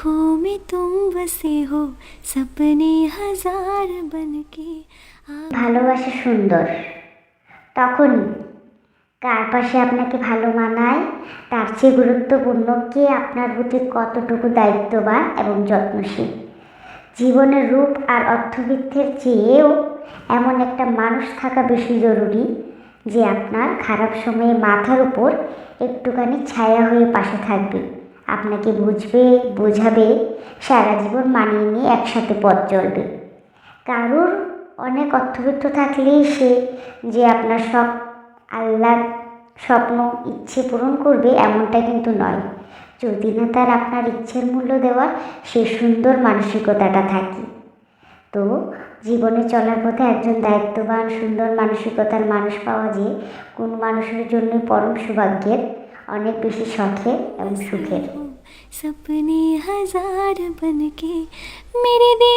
आँखों में तुम बसे हो सपने हजार बनके। ভালোবাসা সুন্দর তখনই কার পাশে আপনাকে ভালো মানায়, তার চেয়ে গুরুত্বপূর্ণ কে আপনার প্রতি কতটুকু দায়িত্ববান এবং যত্নশীল। জীবনের রূপ আর অর্থবিত্তের চেয়েও এমন একটা মানুষ থাকা বেশি জরুরি যে আপনার খারাপ সময়ে মাথার উপর একটুখানি ছায়া হয়ে পাশে থাকবে, আপনাকে বুঝবে, বোঝাবে, সারা জীবন মানিয়ে নিয়ে একসাথে পথ চলবে। কারোর অনেক অর্থবিত্ত থাকলেই সে যে আপনার সব আল্লাহ স্বপ্ন ইচ্ছে পূরণ করবে এমনটা কিন্তু নয়, যদি না তার আপনার ইচ্ছের মূল্য দেওয়ার সে সুন্দর মানসিকতাটা থাকে। তো জীবনে চলার পথে একজন দায়িত্ববান সুন্দর মানসিকতার মানুষ পাওয়া যে কোনো মানুষের জন্যই পরম সৌভাগ্যের, অনেক বেশি শখের এবং সুখের। सपने हजार बनके मेरे दिल